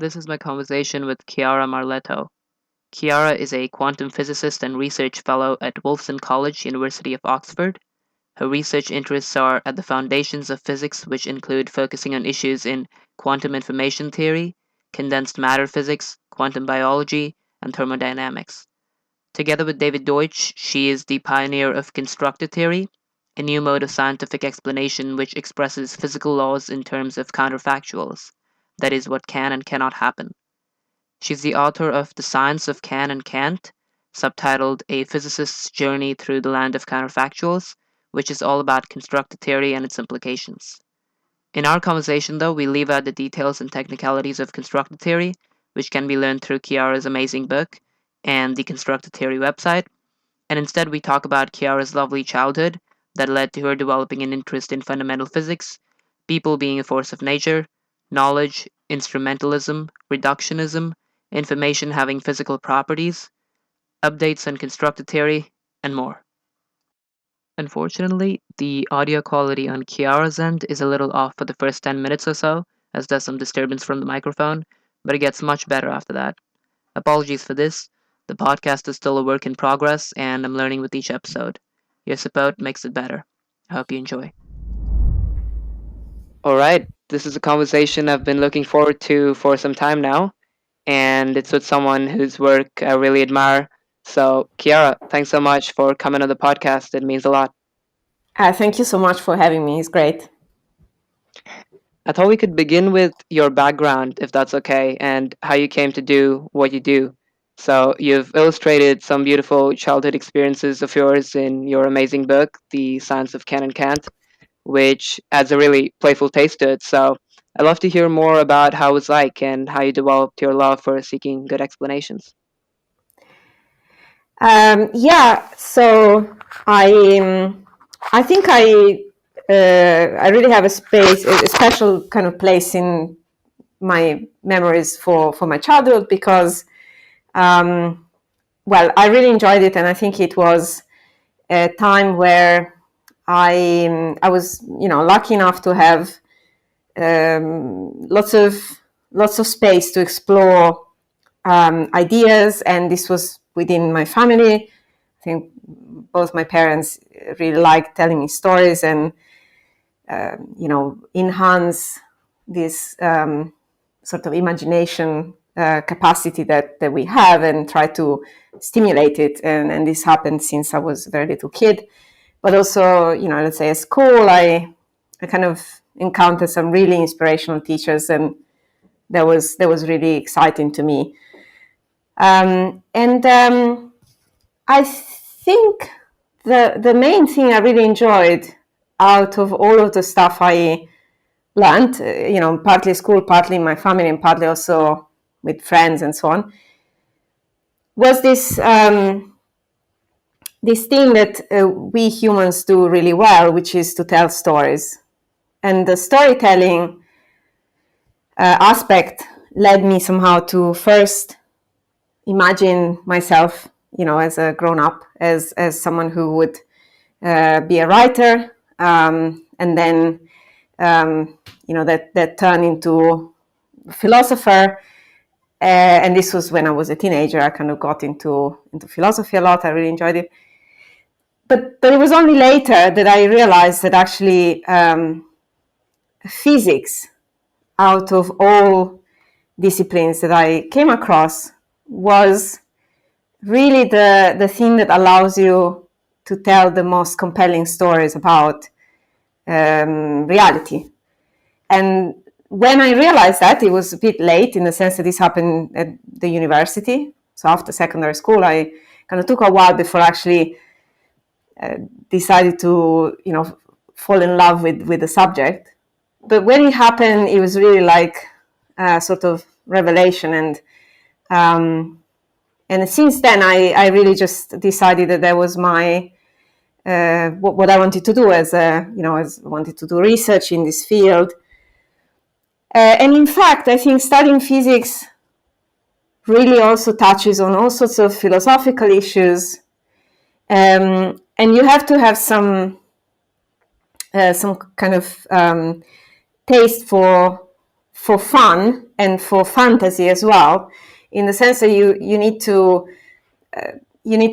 this is my conversation with Chiara Marletto. Chiara is a quantum physicist and research fellow at Wolfson College, University of Oxford. Her research interests are at the foundations of physics, which include focusing on issues in quantum information theory, condensed matter physics, quantum biology, and thermodynamics. Together with David Deutsch, she is the pioneer of constructor theory, a new mode of scientific explanation which expresses physical laws in terms of counterfactuals, that is, what can and cannot happen. She's the author of The Science of Can and Can't, subtitled A Physicist's Journey Through the Land of Counterfactuals, which is all about constructor theory and its implications. In our conversation, though, we leave out the details and technicalities of constructor theory, which can be learned through Chiara's amazing book and the Constructor Theory website, and instead we talk about Chiara's lovely childhood that led to her developing an interest in fundamental physics, people being a force of nature, knowledge, instrumentalism, reductionism, information having physical properties, updates on constructor theory, and more. Unfortunately, the audio quality on Chiara's end is a little off for the first 10 minutes or so, as there's some disturbance from the microphone, but it gets much better after that. Apologies for this. The podcast is still a work in progress, and I'm learning with each episode. Your support makes it better. I hope you enjoy. Alright, this is a conversation I've been looking forward to for some time now, and it's with someone whose work I really admire. So, Chiara, thanks so much for coming on the podcast. It means a lot. Thank you so much for having me. It's great. I thought we could begin with your background, if that's okay, and how you came to do what you do. So, you've illustrated some beautiful childhood experiences of yours in your amazing book, The Science of Can and Can't, which adds a really playful taste to it. So, I'd love to hear more about how it was like and how you developed your love for seeking good explanations. So I think I really have a special kind of place in my memories for my childhood because, I really enjoyed it, and I think it was a time where I was, lucky enough to have lots of space to explore ideas, and this was within my family. I think both my parents really liked telling me stories and, enhance this sort of imagination capacity that we have and try to stimulate it. And this happened since I was a very little kid. But also, let's say at school, I kind of encountered some really inspirational teachers, and that was really exciting to me. I think the main thing I really enjoyed out of all of the stuff I learned, partly school, partly in my family, and partly also with friends and so on, was this thing that we humans do really well, which is to tell stories. And the storytelling aspect led me somehow to first imagine myself, as a grown-up, as someone who would be a writer, and then that turned into philosopher. And this was when I was a teenager. I kind of got into philosophy a lot. I really enjoyed it. But it was only later that I realized that actually physics, out of all disciplines that I came across, was really the thing that allows you to tell the most compelling stories about reality. And when I realized that, it was a bit late in the sense that this happened at the university. So after secondary school, I kind of took a while before actually decided to, fall in love with the subject. But when it happened, it was really like a sort of revelation. And since then, I really just decided that was my what I wanted to do as I wanted to do research in this field. And in fact, I think studying physics really also touches on all sorts of philosophical issues. And you have to have some kind of taste for for fun and for fantasy as well, in the sense that you need to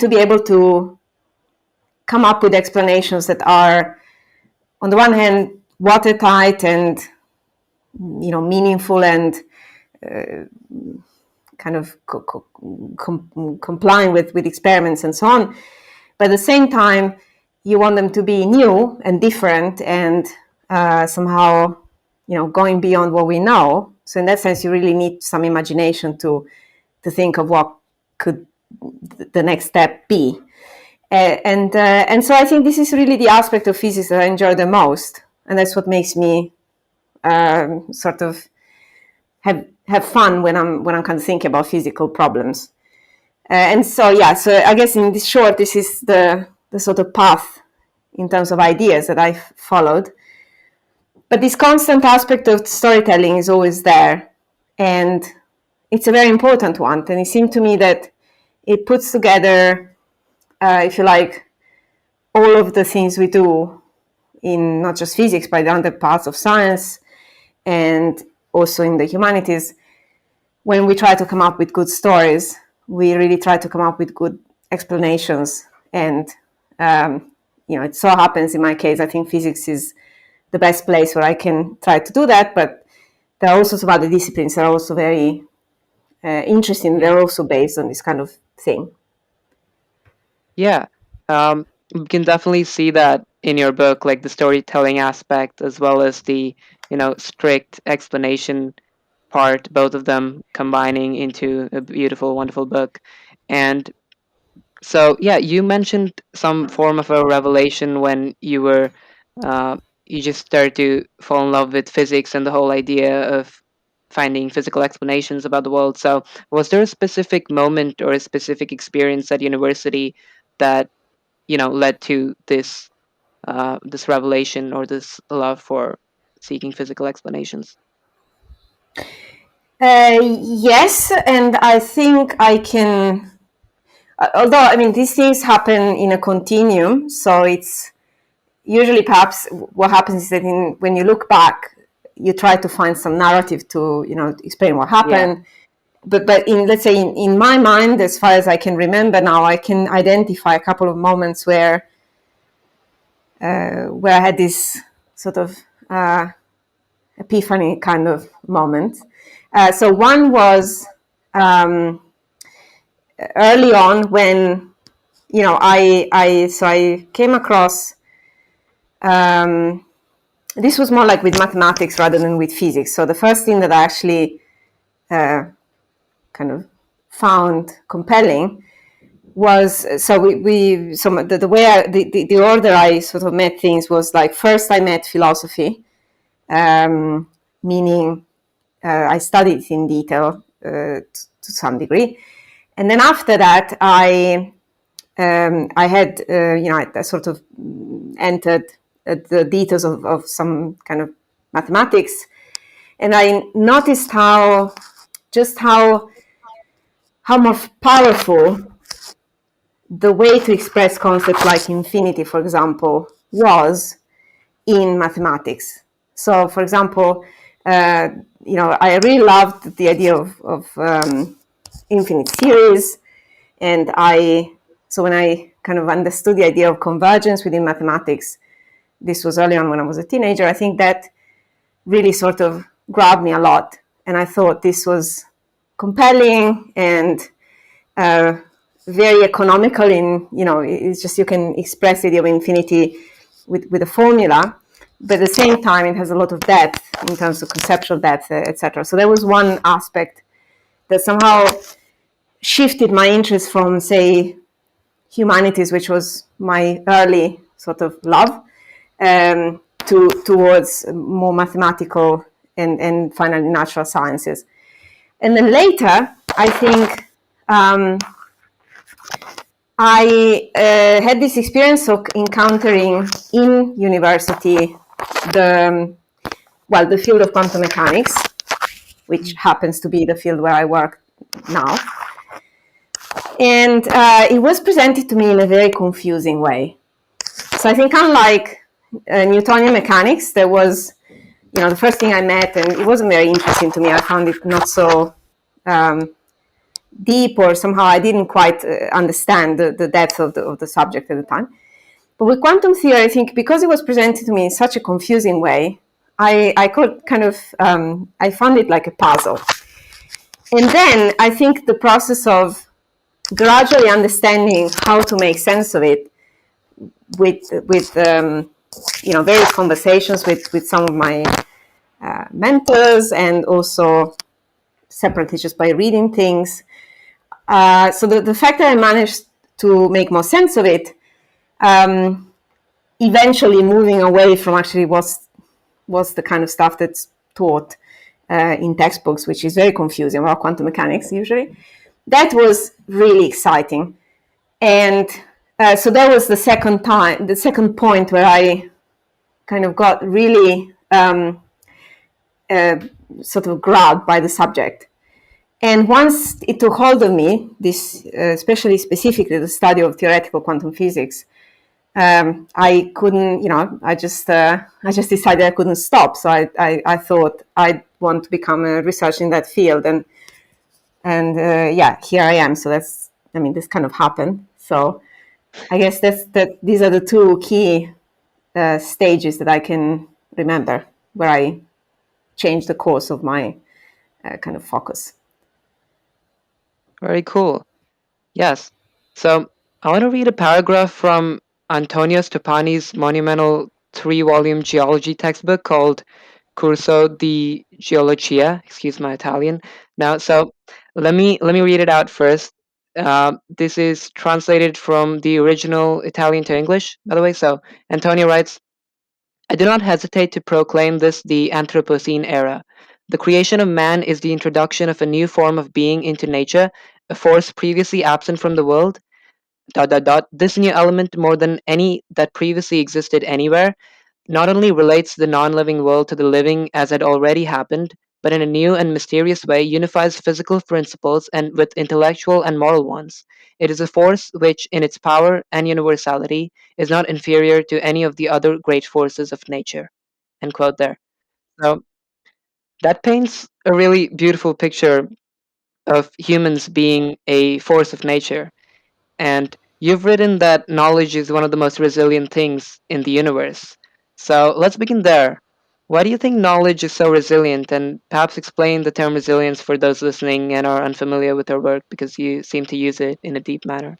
be able to come up with explanations that are, on the one hand, watertight and meaningful and kind of complying with experiments and so on. But at the same time, you want them to be new and different and somehow, going beyond what we know. So in that sense, you really need some imagination to think of what could the next step be. And so I think this is really the aspect of physics that I enjoy the most, and that's what makes me sort of have fun when I'm kind of thinking about physical problems. And so I guess in this short, this is the sort of path in terms of ideas that I've followed. But this constant aspect of storytelling is always there, and it's a very important one. And it seemed to me that it puts together, if you like, all of the things we do in not just physics, but in other parts of science and also in the humanities. When we try to come up with good stories, we really try to come up with good explanations. And, it so happens in my case, I think physics is the best place where I can try to do that. But there are also some other disciplines that are also very interesting. They're also based on this kind of thing. Yeah, we can definitely see that in your book, like the storytelling aspect as well as the, strict explanation part, both of them combining into a beautiful, wonderful book. And so, yeah, you mentioned some form of a revelation when you just started to fall in love with physics and the whole idea of finding physical explanations about the world. So, was there a specific moment or a specific experience at university that led to this this revelation or this love for seeking physical explanations? Yes, and I think I can. Although, I mean, these things happen in a continuum, so it's usually perhaps what happens is that when you look back, you try to find some narrative to explain what happened. Yeah. But let's say in my mind, as far as I can remember now, I can identify a couple of moments where I had this sort of epiphany kind of moment. So one was early on when I came across. This was more like with mathematics rather than with physics. So the first thing that I actually kind of found compelling was the way the order I sort of met things was like, first I met philosophy, meaning I studied it in detail to some degree, and then after that I had I sort of entered the details of some kind of mathematics, and I noticed how more powerful the way to express concepts like infinity, for example, was in mathematics. So, for example, I really loved the idea of infinite series, and so when I kind of understood the idea of convergence within mathematics, this was early on when I was a teenager, I think that really sort of grabbed me a lot. And I thought this was compelling and very economical it's just you can express the idea of infinity with a formula, but at the same time it has a lot of depth in terms of conceptual depth, etc. So there was one aspect that somehow shifted my interest from, say, humanities, which was my early sort of love, towards more mathematical and finally natural sciences. And then later, I think I had this experience of encountering in university the field of quantum mechanics, which happens to be the field where I work now. And it was presented to me in a very confusing way. So I think unlike Newtonian mechanics, there was, the first thing I met, and it wasn't very interesting to me. I found it not so deep, or somehow I didn't quite understand the depth of the subject at the time. But with quantum theory, I think because it was presented to me in such a confusing way, I could kind of, I found it like a puzzle. And then I think the process of gradually understanding how to make sense of it with various conversations with some of my mentors, and also separately just by reading things. So the fact that I managed to make more sense of it, eventually moving away from actually what's the kind of stuff that's taught in textbooks, which is very confusing about quantum mechanics usually, that was really exciting. And so that was the second point where I kind of got really sort of grabbed by the subject. And once it took hold of me, this especially specifically the study of theoretical quantum physics, I couldn't, I just decided I couldn't stop. So I thought I'd want to become a researcher in that field, and here I am. So this kind of happened. So I guess these are the two key stages that I can remember where I changed the course of my kind of focus. Very cool. Yes. So I want to read a paragraph from Antonio Stepani's monumental 3-volume geology textbook called Curso di Geologia. Excuse my Italian. Now, so let me read it out first. This is translated from the original Italian to English, by the way. So Antonio writes, I do not hesitate to proclaim this the Anthropocene era. The creation of man is the introduction of a new form of being into nature, a force previously absent from the world. ... This new element, more than any that previously existed anywhere, not only relates the non-living world to the living as had already happened, but in a new and mysterious way unifies physical principles and with intellectual and moral ones. It is a force which, in its power and universality, is not inferior to any of the other great forces of nature. End quote there. So that paints a really beautiful picture of humans being a force of nature. And you've written that knowledge is one of the most resilient things in the universe. So let's begin there. Why do you think knowledge is so resilient? And perhaps explain the term resilience for those listening and are unfamiliar with our work, because you seem to use it in a deep manner.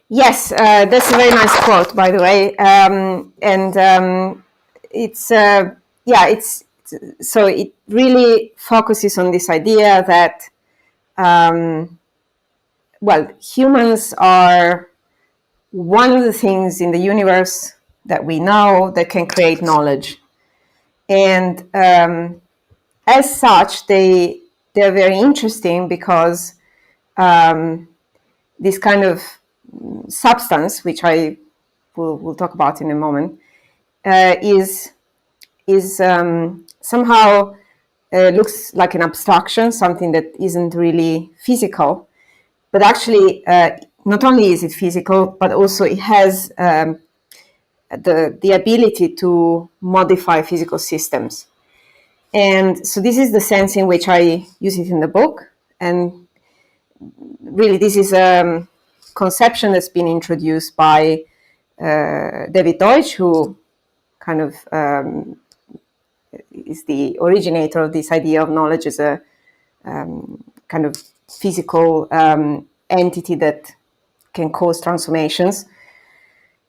Yes, that's a very nice quote, by the way. So it really focuses on this idea that, humans are one of the things in the universe that we know that can create knowledge. And as such, they're very interesting because this kind of substance, which I will talk about in a moment, is somehow looks like an abstraction, something that isn't really physical, but actually not only is it physical, but also it has the ability to modify physical systems. And so this is the sense in which I use it in the book. And really, this is a conception that's been introduced by David Deutsch, who kind of is the originator of this idea of knowledge as a kind of physical entity that can cause transformations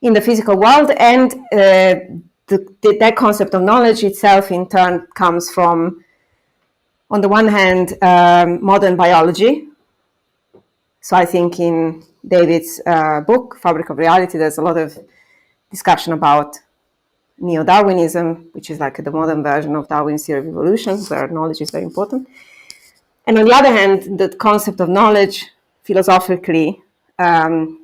in the physical world. And that concept of knowledge itself, in turn, comes from, on the one hand, modern biology. So I think in David's book, Fabric of Reality, there's a lot of discussion about neo-Darwinism, which is like the modern version of Darwin's theory of evolution, where knowledge is very important. And on the other hand, the concept of knowledge, philosophically, in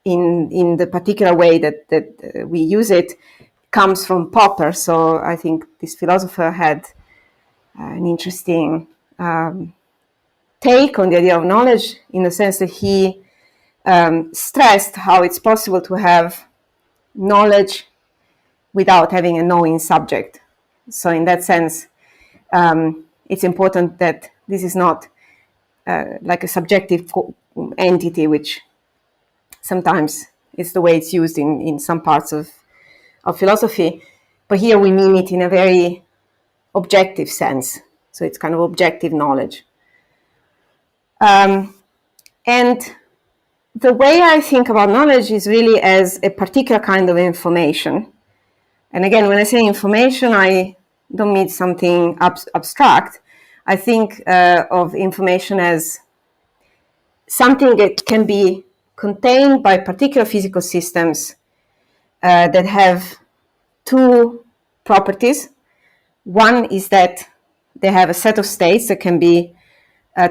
the particular way that we use it, comes from Popper. So I think this philosopher had an interesting take on the idea of knowledge, in the sense that he stressed how it's possible to have knowledge without having a knowing subject. So in that sense, it's important that this is not like a subjective entity, which sometimes is the way it's used in some parts of philosophy. But here we mean it in a very objective sense. So it's kind of objective knowledge. And the way I think about knowledge is really as a particular kind of information. And again, when I say information, I don't mean something abstract. I think of information as something that can be contained by particular physical systems that have two properties. One is that they have a set of states that can be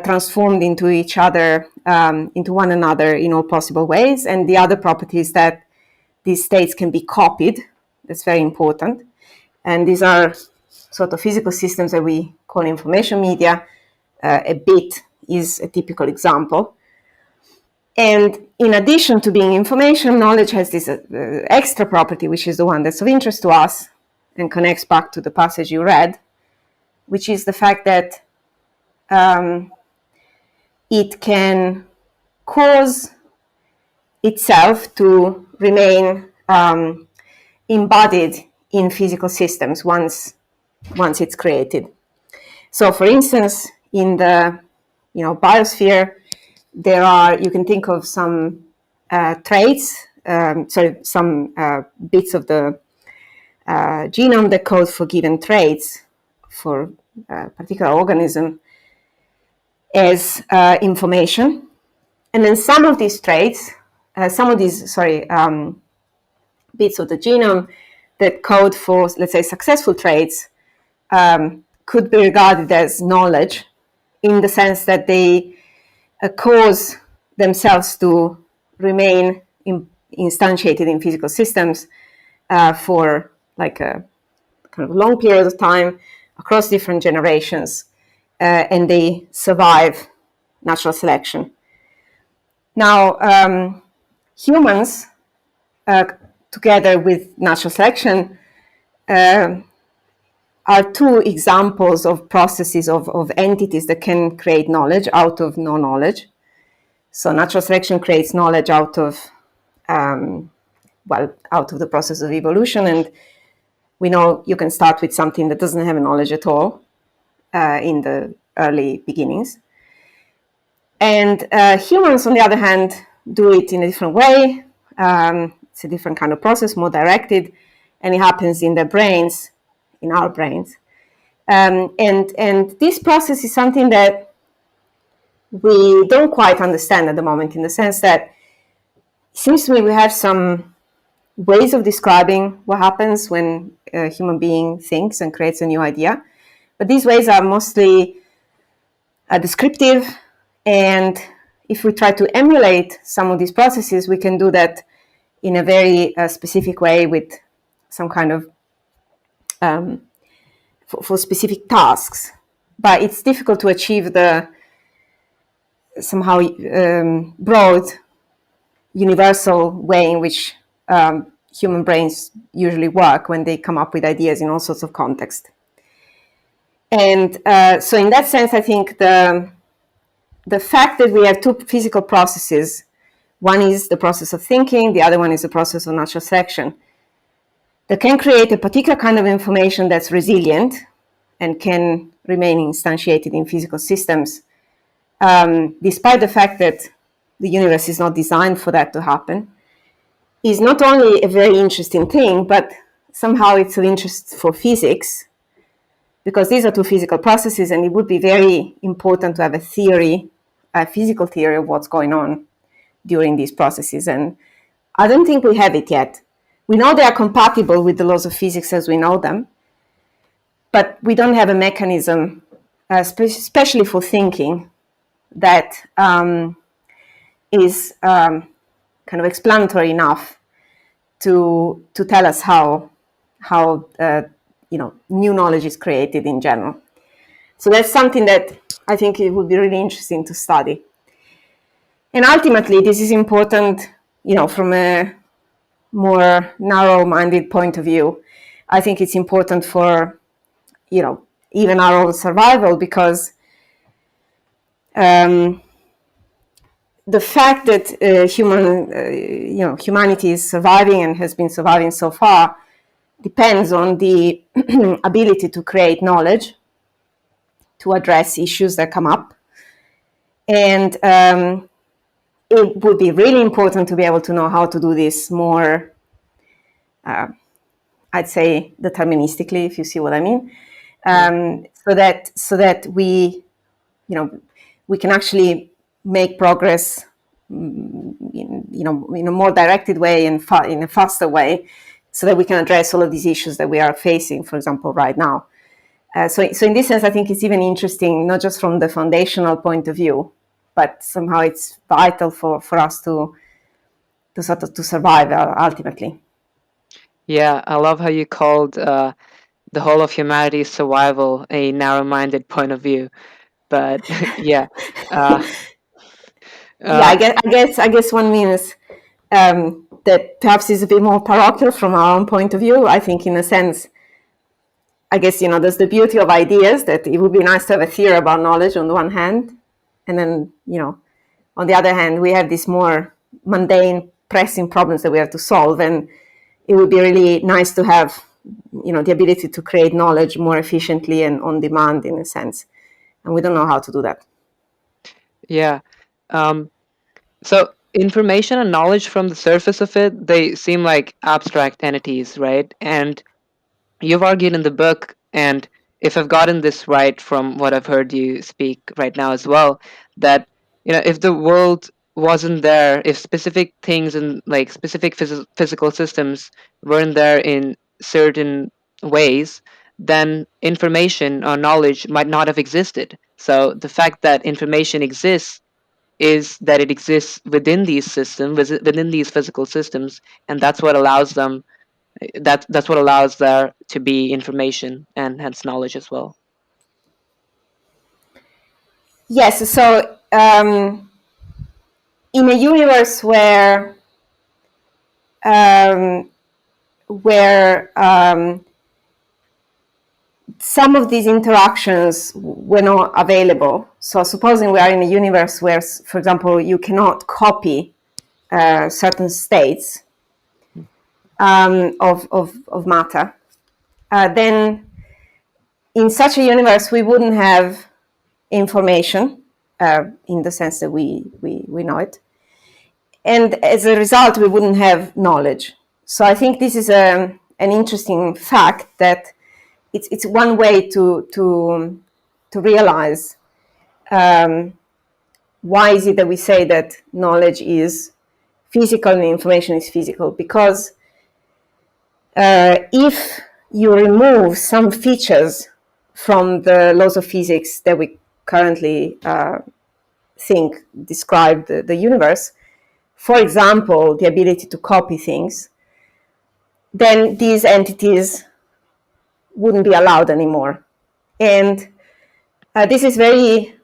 transformed into each other, into one another in all possible ways. And the other property is that these states can be copied. That's very important. And these are sort of physical systems that we call information media. A bit is a typical example. And in addition to being information, knowledge has this extra property, which is the one that's of interest to us and connects back to the passage you read, which is the fact that it can cause itself to remain embodied in physical systems once it's created. So, for instance, in the biosphere, you can think of some traits, some bits of the genome that code for given traits for a particular organism as information. And then some of these traits, bits of the genome that code for, let's say, successful traits could be regarded as knowledge in the sense that they cause themselves to remain instantiated in physical systems for like a kind of long period of time across different generations, and they survive natural selection. Now, humans, together with natural selection, are two examples of processes of entities that can create knowledge out of no knowledge. So natural selection creates knowledge out of the process of evolution. And we know you can start with something that doesn't have knowledge at all in the early beginnings. And humans, on the other hand, do it in a different way. It's a different kind of process, more directed, and it happens in their brains, in our brains. And this process is something that we don't quite understand at the moment, in the sense that it seems to me we have some ways of describing what happens when a human being thinks and creates a new idea. But these ways are mostly descriptive. And if we try to emulate some of these processes, we can do that in a very specific way with some kind of for specific tasks. But it's difficult to achieve the somehow broad, universal way in which human brains usually work when they come up with ideas in all sorts of contexts. And so in that sense, I think the fact that we have two physical processes, one is the process of thinking, the other one is the process of natural selection, that can create a particular kind of information that's resilient and can remain instantiated in physical systems, despite the fact that the universe is not designed for that to happen, is not only a very interesting thing, but somehow it's of interest for physics, because these are two physical processes, and it would be very important to have a theory, a physical theory of what's going on during these processes. And I don't think we have it yet. We know they are compatible with the laws of physics as we know them, but we don't have a mechanism, especially for thinking, that is kind of explanatory enough to tell us how new knowledge is created in general. So that's something that I think it would be really interesting to study. And ultimately, this is important, from a more narrow-minded point of view, I think it's important for, even our own survival, because the fact that humanity is surviving and has been surviving so far depends on the ability to create knowledge to address issues that come up. And it would be really important to be able to know how to do this more, I'd say, deterministically, if you see what I mean, so that we can actually make progress, in a more directed way and in a faster way, so that we can address all of these issues that we are facing, for example, right now. So in this sense, I think it's even interesting, not just from the foundational point of view, but somehow it's vital for us to sort of to survive ultimately. Yeah, I love how you called the whole of humanity's survival a narrow-minded point of view. But yeah, I guess one means that perhaps is a bit more parochial from our own point of view. I think, in a sense, I guess, there's the beauty of ideas, that it would be nice to have a theory about knowledge on the one hand, and then, on the other hand, we have these more mundane, pressing problems that we have to solve, and it would be really nice to have, the ability to create knowledge more efficiently and on demand, in a sense, and we don't know how to do that. Yeah. So information and knowledge from the surface of it, they seem like abstract entities, right? And you've argued in the book, and if I've gotten this right from what I've heard you speak right now as well, that if the world wasn't there, if specific things and like specific physical systems weren't there in certain ways, then information or knowledge might not have existed. So the fact that information exists is that it exists within these systems, within these physical systems, and that's what allows them. That's what allows there to be information and hence knowledge as well. Yes. So in a universe where some of these interactions were not available. So supposing we are in a universe where, for example, you cannot copy certain states of matter, then in such a universe we wouldn't have information in the sense that we know it. And as a result, we wouldn't have knowledge. So I think this is an interesting fact, that it's one way to realize why is it that we say that knowledge is physical and information is physical. Because if you remove some features from the laws of physics that we currently think describe the universe, for example, the ability to copy things, then these entities wouldn't be allowed anymore. And this is very,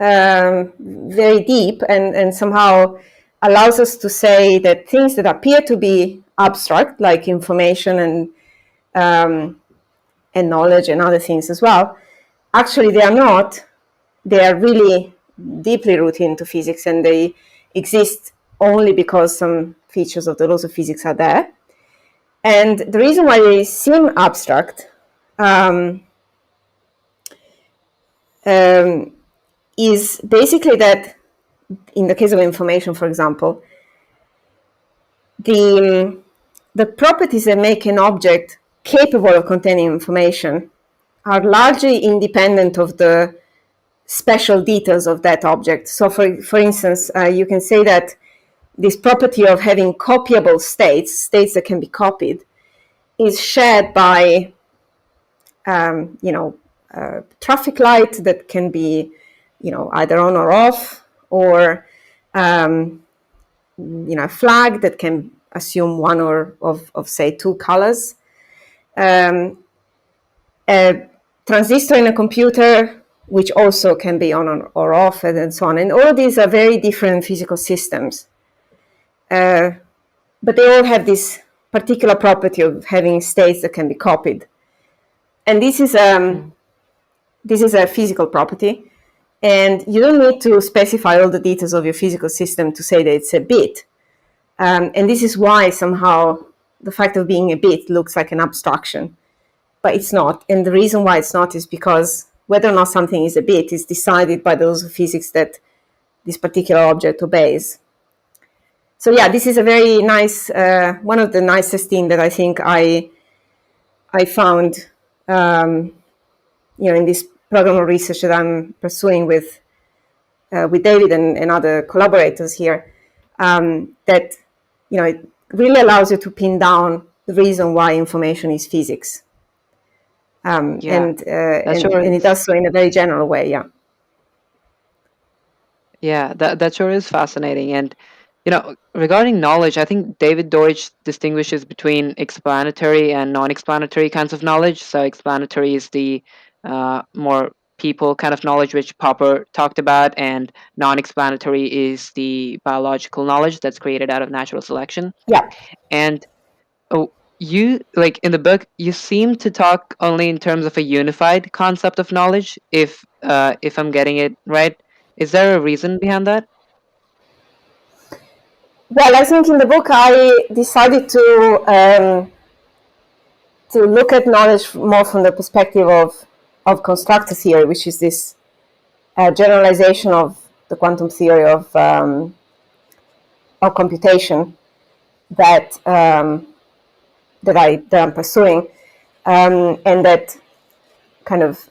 very deep, and somehow allows us to say that things that appear to be abstract, like information and knowledge and other things as well, actually they are not. They are really deeply rooted into physics, and they exist only because some features of the laws of physics are there. And the reason why they seem abstract is basically that, in the case of information, for example, the properties that make an object capable of containing information are largely independent of the special details of that object. So for instance, you can say that this property of having copyable states that can be copied, is shared by traffic light that can be either on or off, or a flag that can assume one or of say two colors, a transistor in a computer which also can be on or off, and so on. And all of these are very different physical systems, but they all have this particular property of having states that can be copied. And this is a physical property, and you don't need to specify all the details of your physical system to say that it's a bit. And this is why somehow the fact of being a bit looks like an abstraction, but it's not. And the reason why it's not is because whether or not something is a bit is decided by the laws of physics that this particular object obeys. So yeah, this is a very nice, one of the nicest things that I think I found, in this program of research that I'm pursuing with David and other collaborators here, that it really allows you to pin down the reason why information is physics, and it does so in a very general way. Yeah, that sure is fascinating. And regarding knowledge, I think David Deutsch distinguishes between explanatory and non-explanatory kinds of knowledge. So explanatory is the more people kind of knowledge, which Popper talked about, and non-explanatory is the biological knowledge that's created out of natural selection. Yeah. And you, like in the book, you seem to talk only in terms of a unified concept of knowledge, if I'm getting it right. Is there a reason behind that? Well, I think in the book I decided to look at knowledge more from the perspective of constructor theory, which is this generalization of the quantum theory of computation that I'm pursuing, and that kind of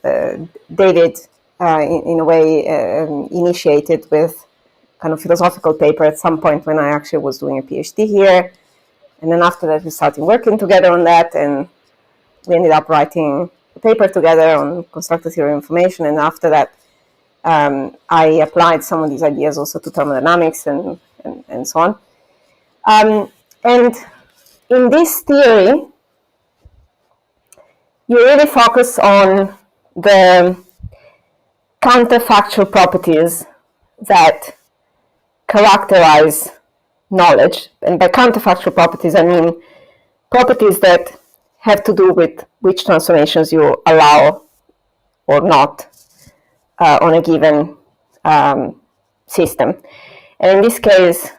David, in a way, initiated with kind of philosophical paper at some point when I actually was doing a PhD here. And then after that, we started working together on that, and we ended up writing a paper together on constructor theory of information. And after that, I applied some of these ideas also to thermodynamics and so on. And in this theory, you really focus on the counterfactual properties that characterize knowledge. And by counterfactual properties, I mean properties that have to do with which transformations you allow or not on a given system. And in this case,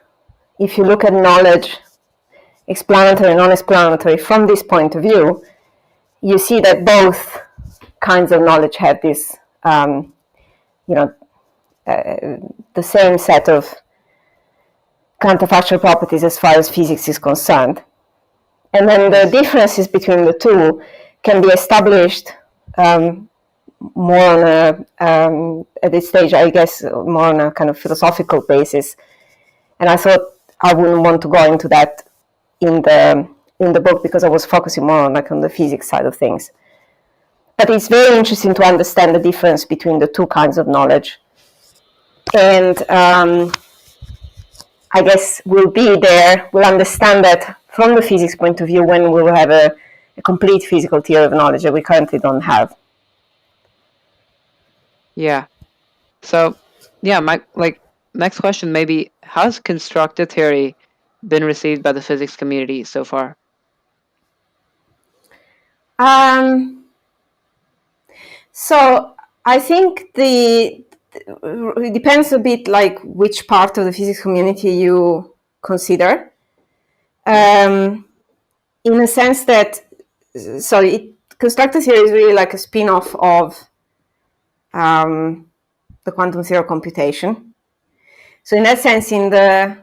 if you look at knowledge, explanatory and non-explanatory, from this point of view, you see that both kinds of knowledge have this, the same set of counterfactual properties as far as physics is concerned. And then the differences between the two can be established more on at this stage, I guess, more on a kind of philosophical basis. And I thought I wouldn't want to go into that in the book because I was focusing more on on the physics side of things. But it's very interesting to understand the difference between the two kinds of knowledge. And I guess we'll understand that from the physics point of view when we will have a complete physical theory of knowledge that we currently don't have. Yeah. So, yeah, my next question maybe, how's constructor theory been received by the physics community so far? So I think it depends a bit which part of the physics community you consider. In a sense that, constructor theory is really like a spin-off of the quantum theory of computation. So in that sense, in the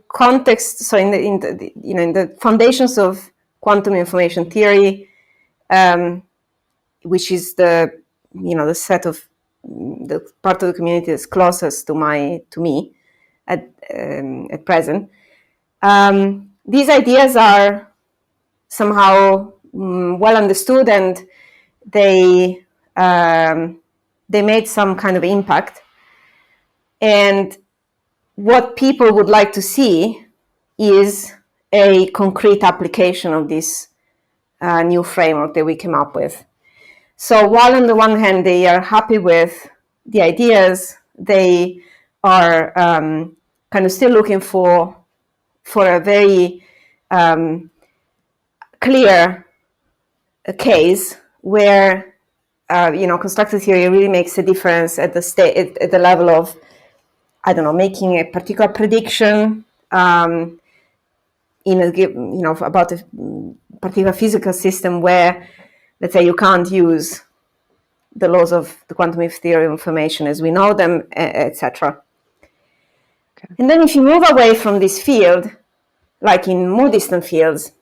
context, in the foundations of quantum information theory, which is the set of the part of the community that's closest to me at present. These ideas are somehow well understood, and they made some kind of impact. And what people would like to see is a concrete application of this new framework that we came up with. So while on the one hand they are happy with the ideas, they are kind of still looking for a very clear case where constructed theory really makes a difference at the level of, I don't know, making a particular prediction about a particular physical system where, let's say, you can't use the laws of the quantum theory of information as we know them, etc. Okay. And then if you move away from this field, like in more distant fields,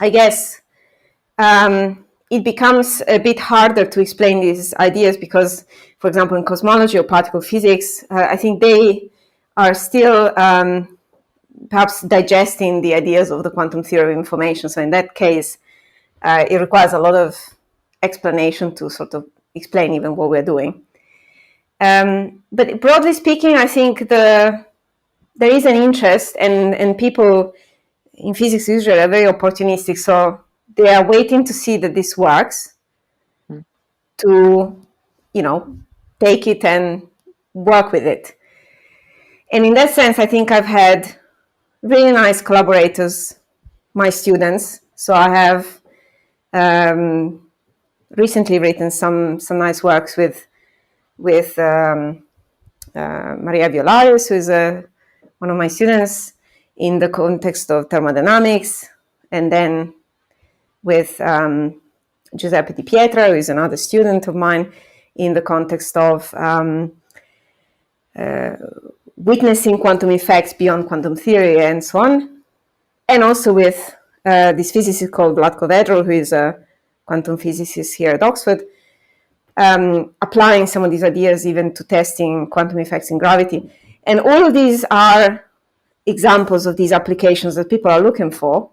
I guess it becomes a bit harder to explain these ideas because, for example, in cosmology or particle physics, I think they are still perhaps digesting the ideas of the quantum theory of information. So in that case, it requires a lot of explanation to sort of explain even what we're doing. But broadly speaking, I think there is an interest, and people in physics usually are very opportunistic. So they are waiting to see that this works to, take it and work with it. And in that sense, I think I've had really nice collaborators, my students. So I have recently written some nice works with Maria Violarius, who is one of my students in the context of thermodynamics, and then with Giuseppe Di Pietra, who is another student of mine, in the context of witnessing quantum effects beyond quantum theory and so on, and also with this physicist called Vlatko Vedrol, who is a quantum physicist here at Oxford, applying some of these ideas even to testing quantum effects in gravity. And all of these are examples of these applications that people are looking for.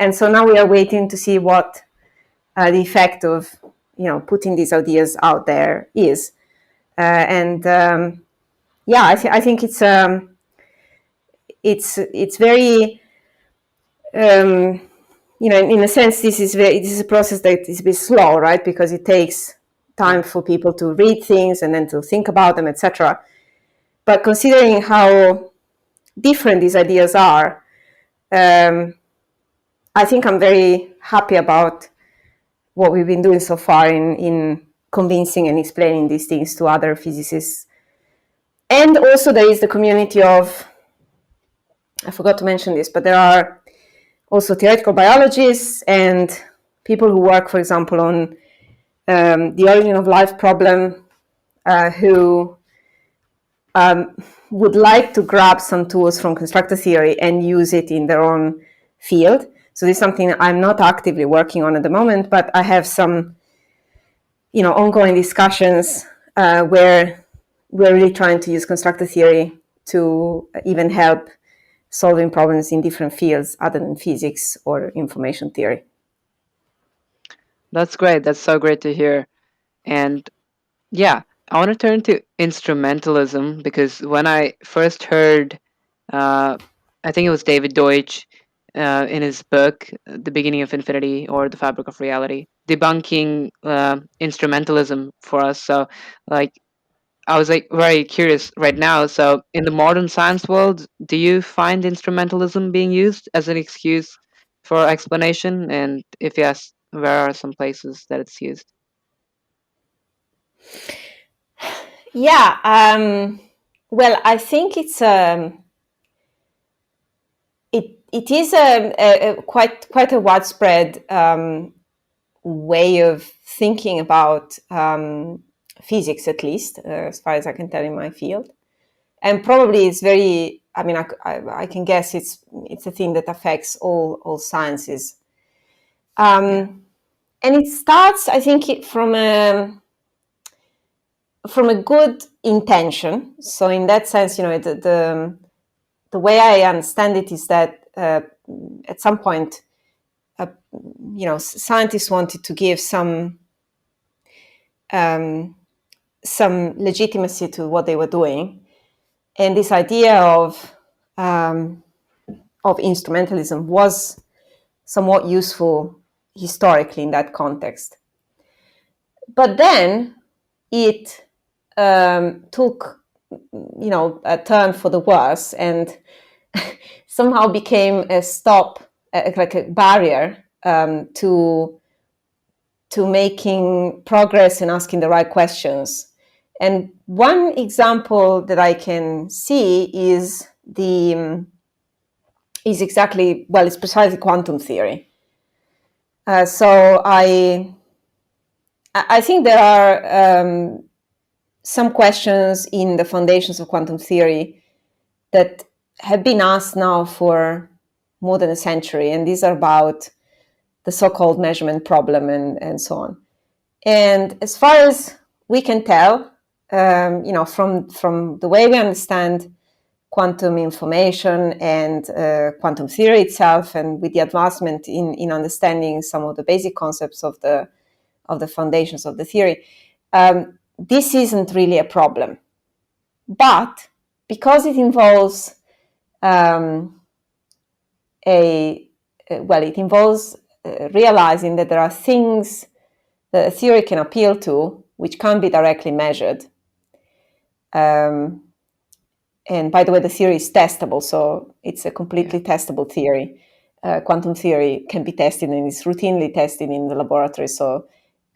And so now we are waiting to see what the effect of putting these ideas out there is. I think it's very in a sense, this is a process that is a bit slow, right? Because it takes time for people to read things and then to think about them, etc. But considering how different these ideas are, I think I'm very happy about what we've been doing so far in convincing and explaining these things to other physicists. And also there is the community of, I forgot to mention this, but there are also theoretical biologists and people who work, for example, on the origin of life problem, who would like to grab some tools from constructor theory and use it in their own field. So this is something I'm not actively working on at the moment, but I have some, ongoing discussions where we're really trying to use constructor theory to even help solving problems in different fields other than physics or information theory. That's great. That's so great to hear. And yeah, I want to turn to instrumentalism because when I first heard, I think it was David Deutsch in his book, The Beginning of Infinity or The Fabric of Reality, debunking instrumentalism for us. So I was very curious right now. So in the modern science world, do you find instrumentalism being used as an excuse for explanation? And if yes, where are some places that it's used? Yeah, well, I think it's it is a quite a widespread way of thinking about physics, at least as far as I can tell in my field, and probably it's very. I mean, I can guess it's a thing that affects all sciences, and it starts, I think, from a good intention. So in that sense, the way I understand it is that at some point, scientists wanted to give some legitimacy to what they were doing, and this idea of instrumentalism was somewhat useful historically in that context. But then it took, a turn for the worse, and somehow became a barrier to making progress and asking the right questions. And one example that I can see is it's precisely quantum theory. So I think there are some questions in the foundations of quantum theory that have been asked now for more than a century, and these are about the so-called measurement problem and so on. And as far as we can tell, from the way we understand quantum information and quantum theory itself, and with the advancement in understanding some of the basic concepts of the foundations of the theory, this isn't really a problem. But because it involves realizing that there are things that a theory can appeal to which can't be directly measured. And by the way, the theory is testable, so it's a completely testable theory. Quantum theory can be tested and is routinely tested in the laboratory, so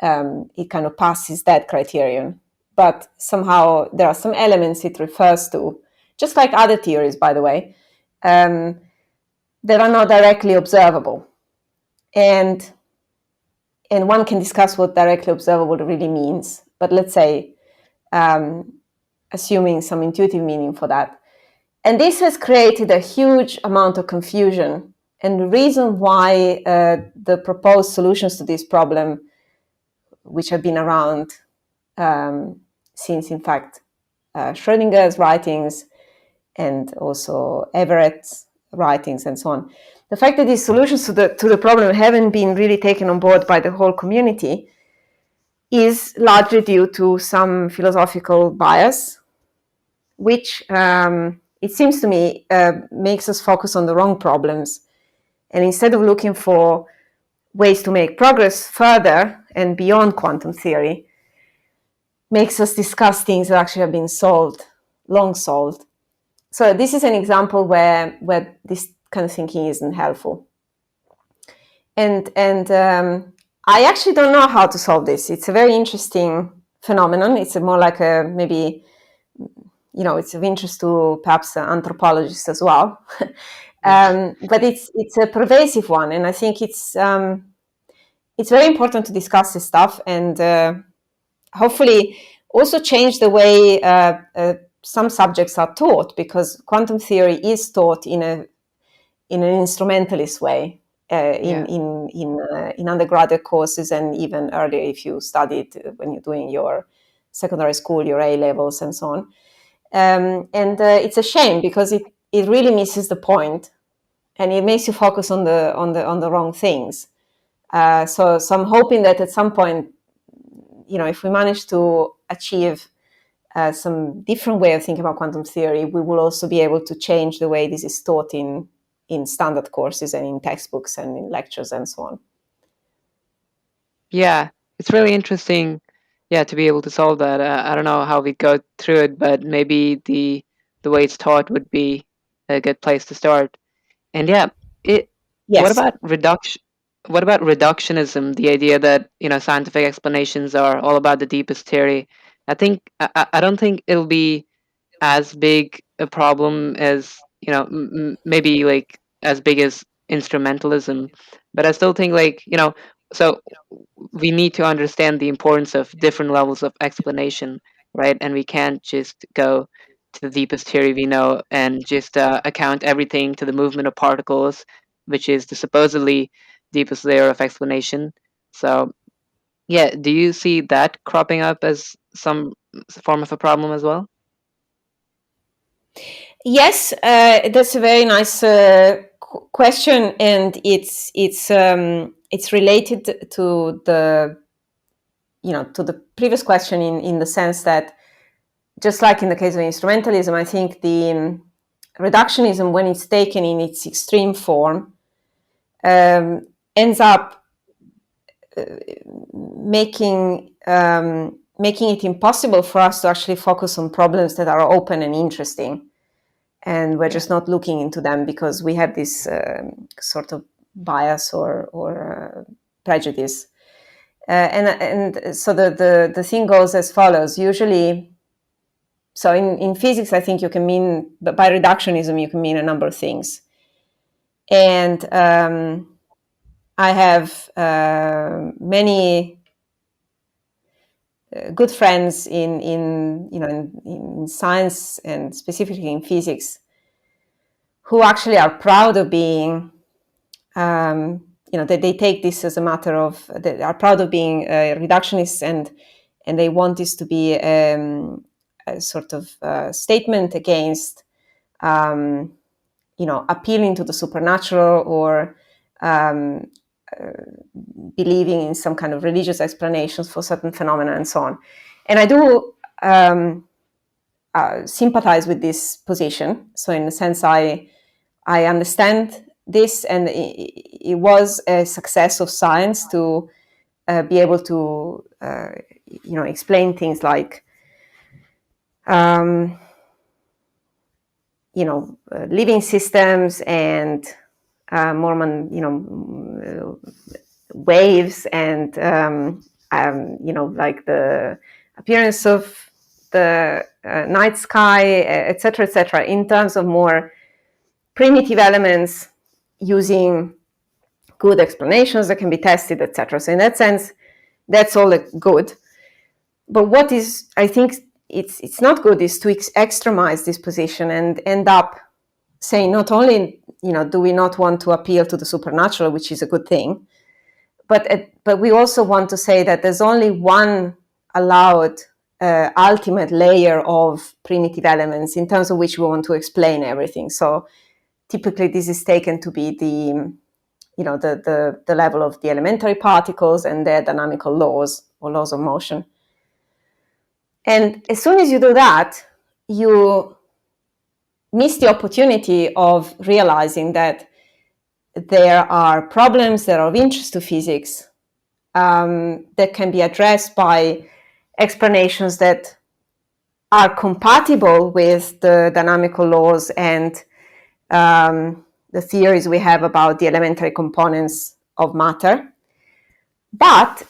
it kind of passes that criterion. But somehow there are some elements it refers to, just like other theories, by the way, that are not directly observable. And one can discuss what directly observable really means, but let's say assuming some intuitive meaning for that. And this has created a huge amount of confusion. And the reason why the proposed solutions to this problem, which have been around since, in fact, Schrödinger's writings and also Everett's writings and so on, the fact that these solutions to the problem haven't been really taken on board by the whole community is largely due to some philosophical bias, which it seems to me makes us focus on the wrong problems. And instead of looking for ways to make progress further and beyond quantum theory, makes us discuss things that actually have been long solved. So this is an example where this kind of thinking isn't helpful. And I actually don't know how to solve this. It's a very interesting phenomenon. It's more like maybe, it's of interest to perhaps anthropologists as well. But it's a pervasive one, and I think it's very important to discuss this stuff and hopefully also change the way some subjects are taught, because quantum theory is taught in an instrumentalist way in undergraduate courses, and even earlier if you studied when you're doing your secondary school, your A levels and so on. And it's a shame because it really misses the point, and it makes you focus on the wrong things. So I'm hoping that at some point, if we manage to achieve some different way of thinking about quantum theory, we will also be able to change the way this is taught in standard courses and in textbooks and in lectures and so on. Yeah, it's really interesting, to be able to solve that. I don't know how we go through it, but maybe the way it's taught would be a good place to start. And Yes. what about reductionism? The idea that scientific explanations are all about the deepest theory. I don't think it'll be as big a problem as maybe like as big as instrumentalism, but I still think so we need to understand the importance of different levels of explanation, right? And we can't just go to the deepest theory we know and just account everything to the movement of particles, which is the supposedly deepest layer of explanation. So yeah, do you see that cropping up as some form of a problem as well? Yes, that's a very nice question, and it's related to the previous question in the sense that, just like in the case of instrumentalism, I think the reductionism, when it's taken in its extreme form, ends up making it impossible for us to actually focus on problems that are open and interesting. And we're just not looking into them because we have this sort of bias or prejudice. And so the thing goes as follows. Usually, so in physics, I think you can mean, but by reductionism, you can mean a number of things. And I have many good friends in science and specifically in physics who actually are proud of being they take this as a matter of, they are proud of being reductionists, and they want this to be a sort of statement against appealing to the supernatural or believing in some kind of religious explanations for certain phenomena and so on. And I do sympathize with this position. So in a sense, I understand this, and it was a success of science to be able to explain things like living systems and waves and like the appearance of the night sky, etc., in terms of more primitive elements using good explanations that can be tested, etc. So in that sense, that's all good. But what is, I think, it's not good is to extremize this position and end up saying not only do we not want to appeal to the supernatural, which is a good thing, but we also want to say that there's only one allowed ultimate layer of primitive elements in terms of which we want to explain everything. So typically this is taken to be the level of the elementary particles and their dynamical laws or laws of motion. And as soon as you do that, you miss the opportunity of realizing that there are problems that are of interest to physics that can be addressed by explanations that are compatible with the dynamical laws and the theories we have about the elementary components of matter. But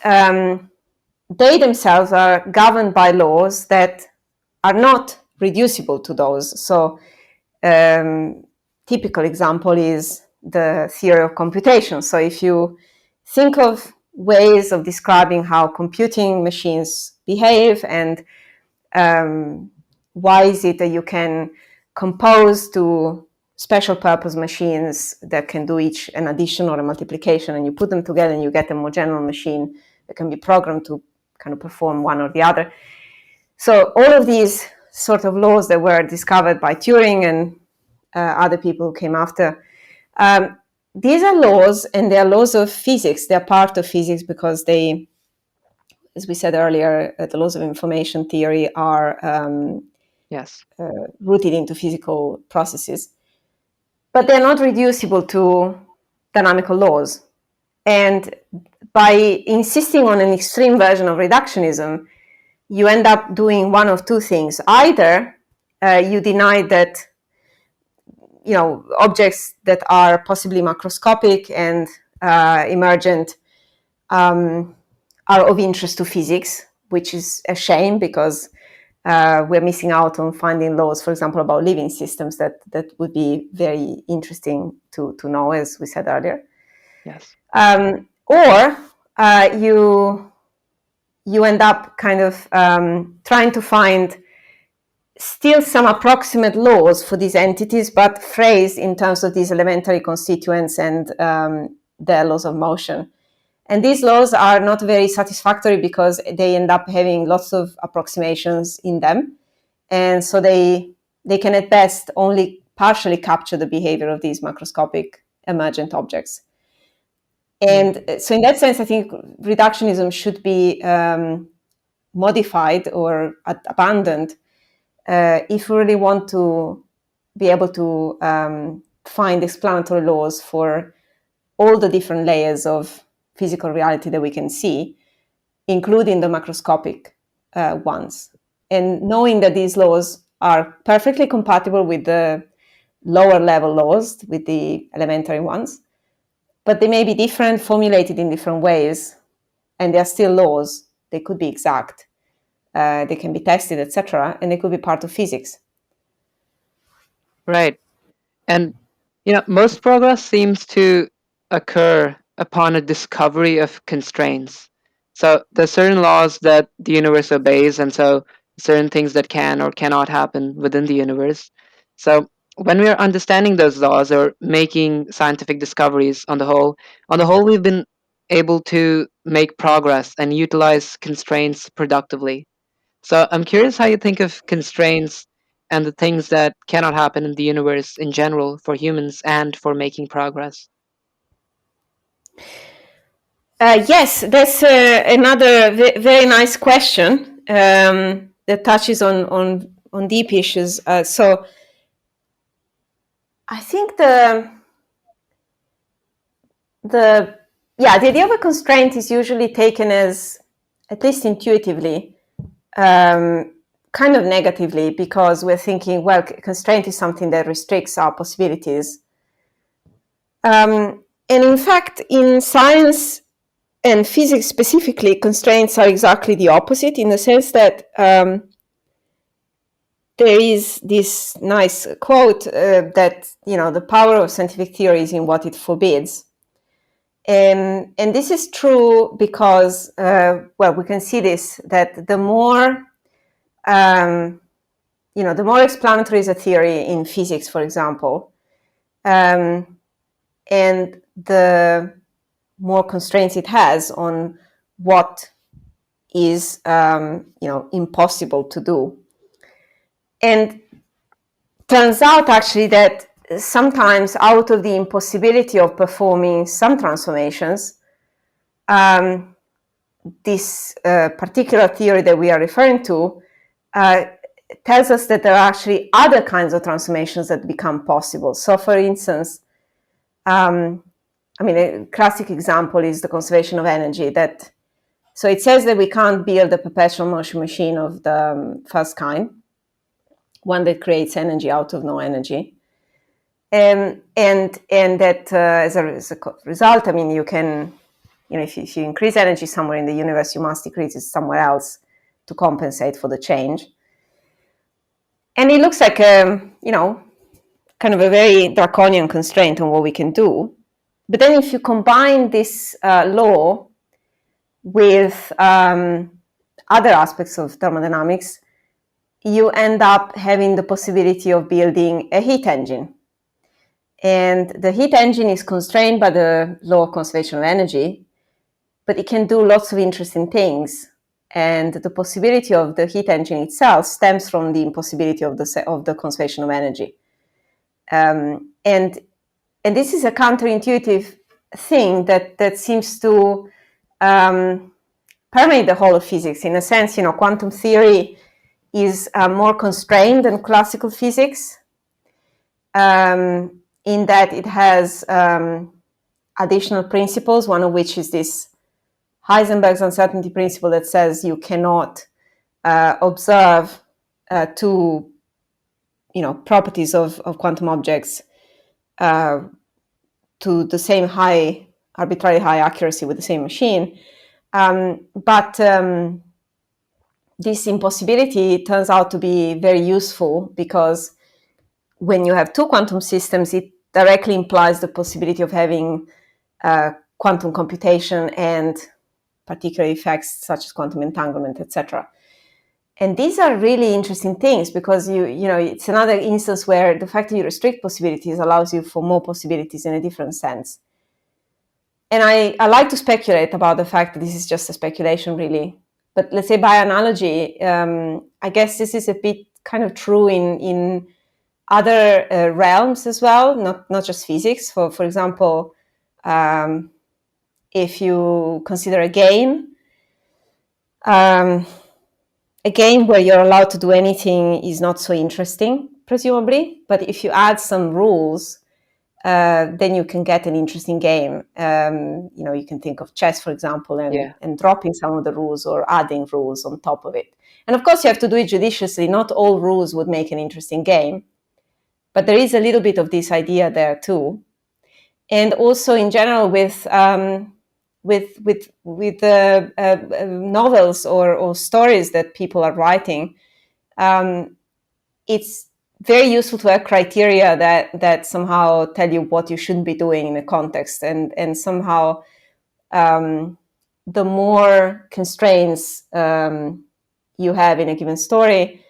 they themselves are governed by laws that are not reducible to those. So typical example is the theory of computation. So if you think of ways of describing how computing machines behave and why is it that you can compose to special purpose machines that can do each an addition or a multiplication, and you put them together and you get a more general machine that can be programmed to kind of perform one or the other. So all of these sort of laws that were discovered by Turing and other people who came after, these are laws, and they are laws of physics. They are part of physics because they, as we said earlier, the laws of information theory are rooted into physical processes. But they're not reducible to dynamical laws. And by insisting on an extreme version of reductionism, you end up doing one of two things. Either you deny that objects that are possibly macroscopic and emergent are of interest to physics, which is a shame because we're missing out on finding laws, for example, about living systems that would be very interesting to know, as we said earlier. Yes. Or you end up kind of trying to find still some approximate laws for these entities, but phrased in terms of these elementary constituents and their laws of motion. And these laws are not very satisfactory because they end up having lots of approximations in them. And so they can at best only partially capture the behavior of these macroscopic emergent objects. And so in that sense, I think reductionism should be modified or abandoned if we really want to be able to find explanatory laws for all the different layers of physical reality that we can see, including the macroscopic ones. And knowing that these laws are perfectly compatible with the lower level laws, with the elementary ones, but they may be different, formulated in different ways, and they are still laws. They could be exact, they can be tested, etc., and they could be part of physics. Right. And most progress seems to occur upon a discovery of constraints. So there's certain laws that the universe obeys, and so certain things that can or cannot happen within the universe. So when we are understanding those laws or making scientific discoveries on the whole, we've been able to make progress and utilize constraints productively. So I'm curious how you think of constraints and the things that cannot happen in the universe in general for humans and for making progress. Yes, that's another very nice question that touches on deep issues. So I think the idea of a constraint is usually taken as, at least intuitively, kind of negatively, because we're thinking, well, constraint is something that restricts our possibilities. And in fact, in science and physics specifically, constraints are exactly the opposite, in the sense that there is this nice quote that, the power of scientific theory is in what it forbids. And this is true because, we can see this, that the more the more explanatory is a theory in physics, for example, and the more constraints it has on what is, impossible to do. And turns out actually that sometimes out of the impossibility of performing some transformations, this particular theory that we are referring to tells us that there are actually other kinds of transformations that become possible. So, for instance, a classic example is the conservation of energy. So it says that we can't build a perpetual motion machine of the first kind, one that creates energy out of no energy. And that as a result, you can, if you increase energy somewhere in the universe, you must decrease it somewhere else to compensate for the change. And it looks like, kind of a very draconian constraint on what we can do. But then if you combine this law with other aspects of thermodynamics, you end up having the possibility of building a heat engine. And the heat engine is constrained by the law of conservation of energy, but it can do lots of interesting things. And the possibility of the heat engine itself stems from the impossibility of the conservation of energy. And this is a counterintuitive thing that seems to permeate the whole of physics. In a sense, quantum theory is more constrained than classical physics, in that it has additional principles, one of which is this Heisenberg's uncertainty principle that says you cannot observe two properties of quantum objects to the same arbitrarily high accuracy with the same machine. But this impossibility turns out to be very useful, because when you have two quantum systems, it directly implies the possibility of having quantum computation and particular effects such as quantum entanglement, etc. And these are really interesting things, because it's another instance where the fact that you restrict possibilities allows you for more possibilities in a different sense. And I like to speculate about the fact that this is just a speculation, really. But let's say by analogy, I guess this is a bit kind of true in other realms as well, not just physics. For example, if you consider a game where you're allowed to do anything is not so interesting, presumably. But if you add some rules, then you can get an interesting game. You can think of chess, for example, and dropping some of the rules or adding rules on top of it. And of course, you have to do it judiciously. Not all rules would make an interesting game, but there is a little bit of this idea there too. and also in general with novels or stories that people are writing. It's very useful to have criteria that somehow tell you what you shouldn't be doing in a context, and somehow the more constraints you have in a given story,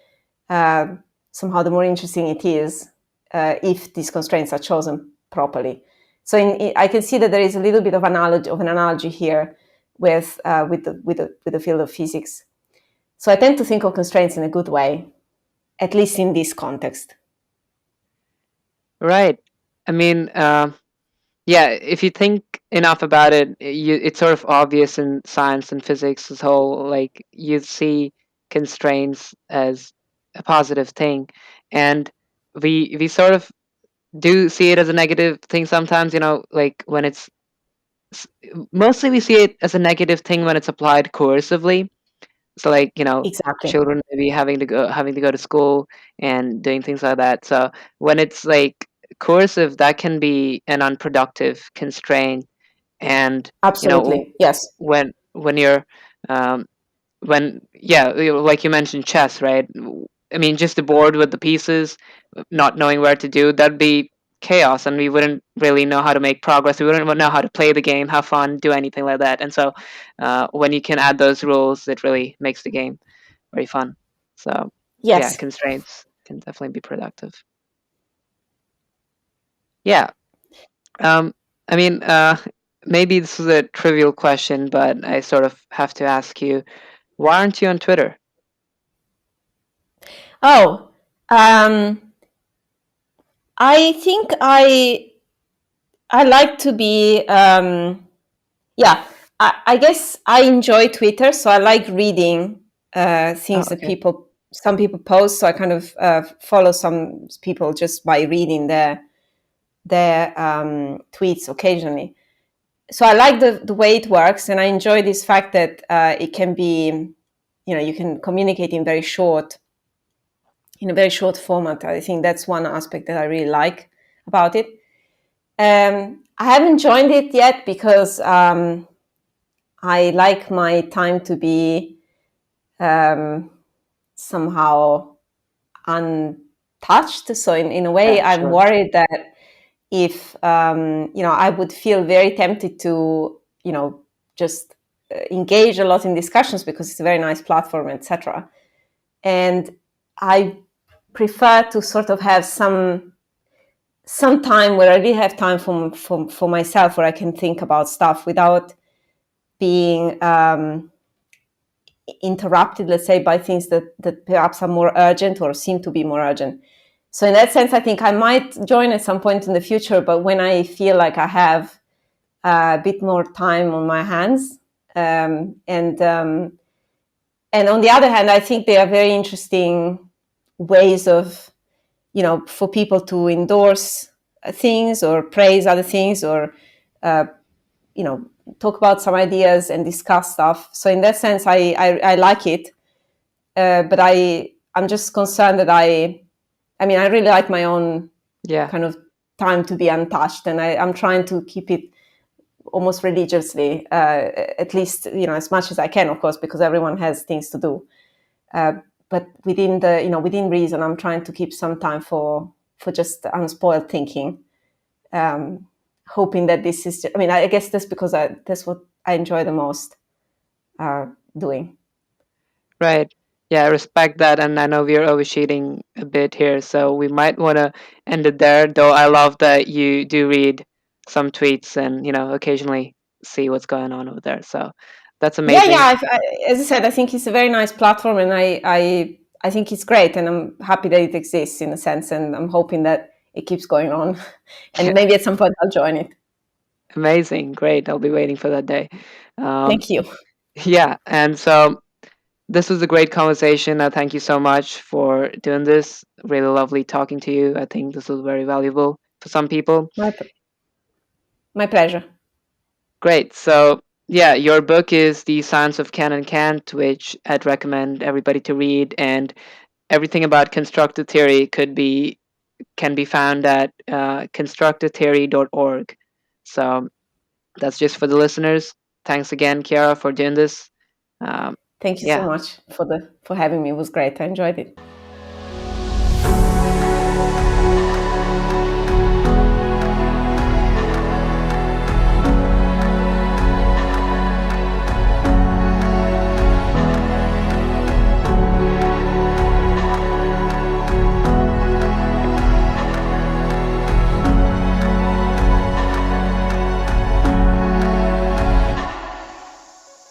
somehow the more interesting it is if these constraints are chosen properly. So I can see that there is a little bit of an analogy here with the field of physics. So I tend to think of constraints in a good way, at least in this context. Right. I mean, yeah, if you think enough about it, it's sort of obvious in science and physics as whole. Like, you see constraints as a positive thing, and we sort of do see it as a negative thing sometimes. Like when it's mostly we see it as a negative thing when it's applied coercively. So, like, Exactly. children maybe having to go to school and doing things like that. So when it's like coercive, that can be an unproductive constraint. And Absolutely. Yes. when you're um, when yeah, like you mentioned chess, right? I mean, just the board with the pieces, not knowing where to do, that'd be chaos, and we wouldn't really know how to make progress. We wouldn't know how to play the game, have fun, do anything like that. And so when you can add those rules, it really makes the game very fun. So yeah, Yes. constraints can definitely be productive. Yeah. um I mean, maybe this is a trivial question, but I sort of have to ask you, why aren't you on Twitter? Oh, I think I like to be yeah. I guess I enjoy Twitter, so I like reading Oh, things that okay. some people post. So I kind of follow some people just by reading their tweets occasionally. So I like the way it works, and I enjoy this fact that it can be, you can communicate in a very short format. I think that's one aspect that I really like about it. I haven't joined it yet because I like my time to be somehow untouched. So in a way, Yeah, I'm sure. worried that if I would feel very tempted to just engage a lot in discussions because it's a very nice platform, etc. And I prefer to sort of have some time where I really have time for myself, where I can think about stuff without being interrupted, let's say, by things that perhaps are more urgent or seem to be more urgent. So in that sense, I think I might join at some point in the future, but when I feel like I have a bit more time on my hands. And on the other hand, I think they are very interesting ways of, for people to endorse things or praise other things or, uh, talk about some ideas and discuss stuff. So in that sense, I like it. But I'm just concerned that I really like my own Yeah. kind of time to be untouched, and I'm trying to keep it almost religiously, at least as much as I can, of course, because everyone has things to do. But within reason, I'm trying to keep some time for just unspoiled thinking, hoping that this is. I guess that's because that's what I enjoy the most doing. Right. Yeah, I respect that, and I know we are overshooting a bit here, so we might want to end it there. Though I love that you do read some tweets and occasionally see what's going on over there. So that's Yeah, amazing. as I said, I think it's a very nice platform, and I think it's great, and I'm happy that it exists in a sense, and I'm hoping that it keeps going on, and maybe at some point I'll join it. Amazing, great. I'll be waiting for that day. Um, Thank you. yeah, and so this was a great conversation. Thank you so much for doing this. Really lovely talking to you. I think this was very valuable for some people. My my pleasure. Great. So, yeah, your book is The Science of Can and Can't, which I'd recommend everybody to read. And everything about constructor theory can be found at constructortheory.org. So that's just for the listeners. Thanks again, Chiara, for doing this. Thank you so Yeah. much for having me. It was great. I enjoyed it.